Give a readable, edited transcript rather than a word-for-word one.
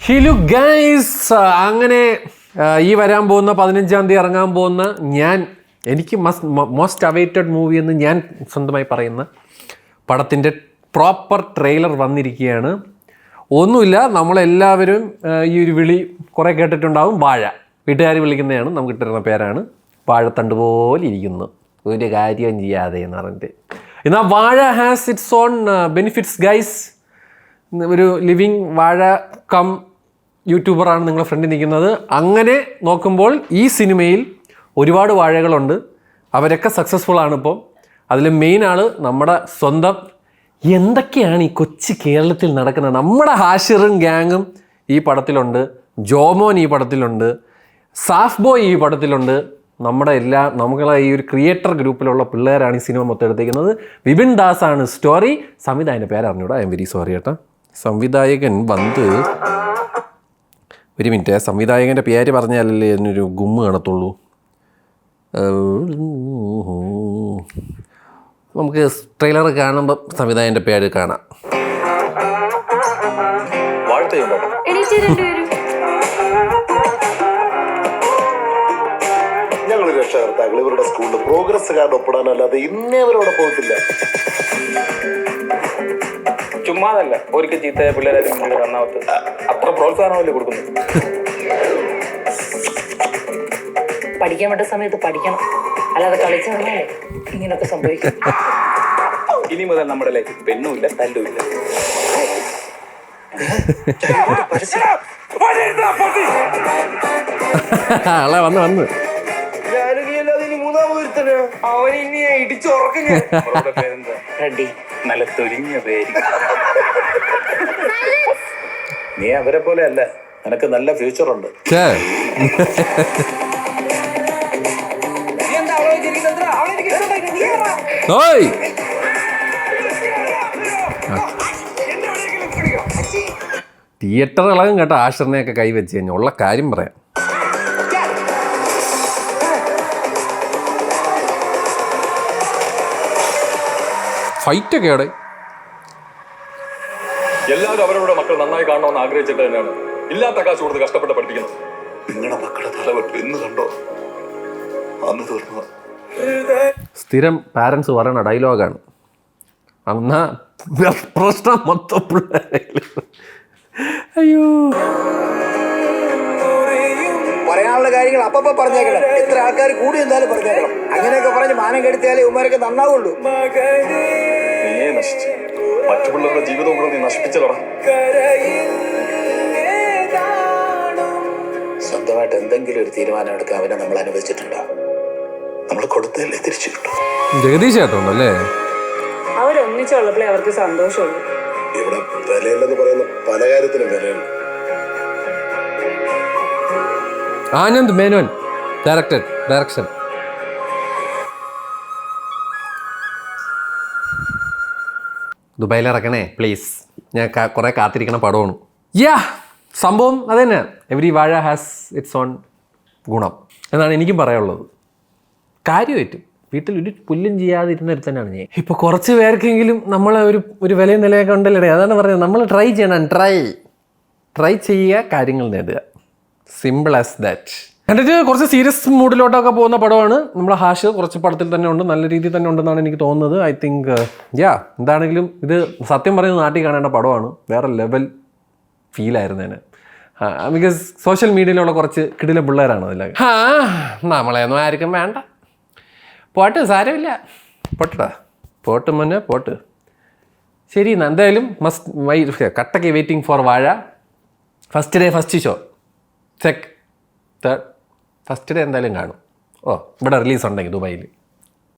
Hello guys, അങ്ങനെ ഈ വരാൻ പോകുന്ന 15-ാം തീയതി ഇറങ്ങാൻ പോകുന്ന എനിക്ക് മോസ്റ്റ് അവൈറ്റഡ് മൂവി എന്ന് ഞാൻ സ്വന്തമായി പറയുന്ന പടത്തിൻ്റെ പ്രോപ്പർ ട്രെയിലർ വന്നിരിക്കുകയാണ്. ഒന്നുമില്ല, നമ്മളെല്ലാവരും ഈ ഒരു വിളി കുറേ കേട്ടിട്ടുണ്ടാവും. വാഴ, വീട്ടുകാർ വിളിക്കുന്നതാണ്, നമുക്ക് ഇട്ടിരുന്ന പേരാണ്. വാഴത്തണ്ട് പോലെ ഇരിക്കുന്നു, ഒരു കാര്യം ചെയ്യാതെ എന്ന് പറഞ്ഞിട്ട്. എന്നാൽ വാഴ has it's on benefits guys. ഒരു ലിവിങ് വാഴ കം യൂട്യൂബറാണ് നിങ്ങളുടെ ഫ്രണ്ടിൽ നിൽക്കുന്നത്. അങ്ങനെ നോക്കുമ്പോൾ ഈ സിനിമയിൽ ഒരുപാട് വാഴകളുണ്ട്, അവരൊക്കെ സക്സസ്ഫുൾ ആണ്. ഇപ്പോൾ അതിൽ മെയിൻ ആൾ നമ്മുടെ സ്വന്തം. എന്തൊക്കെയാണ് ഈ കൊച്ചു കേരളത്തിൽ നടക്കുന്നത്? നമ്മുടെ ഹാഷിറും ഗ്യാങ്ങും ഈ പടത്തിലുണ്ട്, ജോമോൻ ഈ പടത്തിലുണ്ട്, സാഫ് ബോയ് ഈ പടത്തിലുണ്ട്. നമ്മളെ ഈ ഒരു ക്രിയേറ്റർ ഗ്രൂപ്പിലുള്ള പിള്ളേരാണ് ഈ സിനിമ മൊത്തം എടുത്തിരിക്കുന്നത്. വിപിൻ ദാസ് ആണ് സ്റ്റോറി. സംവിധായകൻ്റെ പേര് അറിഞ്ഞൂടാ, ഐ എം വെരി സോറി കേട്ടോ. സംവിധായകൻ ഒരു മിനിറ്റ്, സംവിധായകൻ്റെ പേര് പറഞ്ഞാലല്ലേ എന്നൊരു ഗുമ്മ് കാണത്തുള്ളൂ. നമുക്ക് ട്രെയിലർ കാണുമ്പോൾ സംവിധായകൻ്റെ പേര് കാണാം. ഞങ്ങൾ രക്ഷകർത്താക്കൾ ഇവരുടെ സ്കൂളിൽ പ്രോഗ്രസ് കാർഡ് ഒപ്പിടാനല്ലാതെ ഇന്നേവരോടെ പോയിട്ടില്ല. ചുമ്മാതല്ല, ഒരിക്കൽ ചീത്ത പിള്ളേരെ നന്നാവത്ത് അത്ര പ്രോത്സാഹനമല്ലേ കൊടുക്കുന്നു. പഠിക്കാൻ വേണ്ട സമയത്ത് പഠിക്കണം, അല്ലാതെ കളിച്ചു തന്നാലേ ഇങ്ങനൊക്കെ സംഭവിക്കും. ഇനി മുതൽ നമ്മുടെ ലൈഫിൽ പെണ്ണുമില്ല തല്ലുമില്ല. വന്ന് നല്ല തൊലിഞ്ഞ പേര്. നീ അവരെ പോലെ അല്ല, നിനക്ക് നല്ല ഫ്യൂച്ചർ ഉണ്ട്. തിയേറ്റർ ഇളകും കേട്ടോ. ആഷിറിനെയൊക്കെ കൈവച്ച് കഴിഞ്ഞാൽ ഉള്ള കാര്യം പറയാം. ഫൈറ്റൊക്കെ അവിടെ എല്ലാവരും അവരവരുടെ മക്കൾ നന്നായി കാണണമെന്ന് ആഗ്രഹിച്ചിട്ട് തന്നെയാണ് ഇല്ലാത്ത കാശ് കൊടുത്ത് കഷ്ടപ്പെട്ട് പഠിപ്പിക്കുന്നത്. നിങ്ങളുടെ മക്കളുടെ തലവെട്ട് എന്ന് കണ്ടോ അന്ന് തീർന്നു. സ്ഥിരം പാരൻസ് പറയണ ഡയലോഗാണ്. എന്നാ പ്രശ്നം മൊത്തം പിള്ളേരെ. അയ്യോ, പറയാനുള്ള കാര്യങ്ങൾ അപ്പപ്പോ പറഞ്ഞേക്കണം. എത്ര ആൾക്കാർ കൂടി എന്തായാലും പറഞ്ഞേക്കണം. അങ്ങനെയൊക്കെ പറഞ്ഞ് മാനം കെടുത്തിയാലേ ഉമ്മാരൊക്കെ നന്നാവുള്ളൂ. നീയെ നശിച്ചു, മറ്റുള്ളവരുടെ ജീവിതവും കൂടെ നീ നശിപ്പിച്ചതാണ്. സ്വന്തമായിട്ട് എന്തെങ്കിലും ഒരു തീരുമാനം എടുക്കാൻ അവനെ നമ്മൾ അനുവദിച്ചിട്ടുണ്ടോ? നമ്മൾ കൊടുത്തല്ലേ തിരിച്ചു കിട്ടും. ജഗദീഷ് ചേട്ടനുണ്ടല്ലേ? അവരൊന്നിച്ചുള്ളപ്പോഴേ അവർക്ക് സന്തോഷമുള്ളൂ. ഇവിടെ വിലയില്ലെന്ന് പറയുന്ന പല കാര്യത്തിലും വിലയുണ്ട്. ആനന്ദ് മേനോൻ ഡയറക്ഷൻ. ദുബായിൽ ഇറക്കണേ പ്ലീസ്, ഞാൻ കുറേ കാത്തിരിക്കണ പടമാണ്. സംഭവം അത് തന്നെ. എവരി വാഴ ഹാസ് ഇറ്റ്സ് ഓൺ ഗുണം എന്നാണ് എനിക്കും പറയാനുള്ളത്. കാര്യമായിട്ടും വീട്ടിൽ ഒരു പുല്ലും ചെയ്യാതിരുന്ന ഒരു തന്നെയാണ് ഞാൻ. ഇപ്പോൾ കുറച്ച് പേർക്കെങ്കിലും നമ്മളെ ഒരു വിലയും നിലയൊക്കെ ഉണ്ടല്ലേ, അതാണ് പറയുന്നത്. നമ്മൾ ട്രൈ ചെയ്യണം, ട്രൈ ചെയ്യുക, കാര്യങ്ങൾ നേടുക. Simple as that. എന്നിട്ട് കുറച്ച് സീരിയസ് മൂഡിലോട്ടൊക്കെ പോകുന്ന പടമാണ്. നമ്മുടെ ഹാഷ് കുറച്ച് പടത്തിൽ തന്നെ ഉണ്ട്, നല്ല രീതിയിൽ തന്നെ ഉണ്ടെന്നാണ് എനിക്ക് തോന്നുന്നത്. ഐ തിങ്ക് എന്താണെങ്കിലും ഇത് സത്യം പറയുന്നത് നാട്ടിൽ കാണേണ്ട പടമാണ്. വേറെ ലെവൽ ഫീലായിരുന്നേനെ. ബിക്കോസ് സോഷ്യൽ മീഡിയയിലുള്ള കുറച്ച് കിടില പിള്ളേരാണ് അതിലൊക്കെ. നമ്മളെയൊന്നും ആർക്കും വേണ്ട, പോട്ട് സാരമില്ല, പോട്ട് മുന്നേ പോട്ട്. ശരി, എന്തായാലും കട്ടക്ക് വെയിറ്റിംഗ് ഫോർ വാഴ. First day first show, first day എന്തായാലും കാണും. ഇവിടെ റിലീസ് ഉണ്ടെങ്കിൽ ദുബായിൽ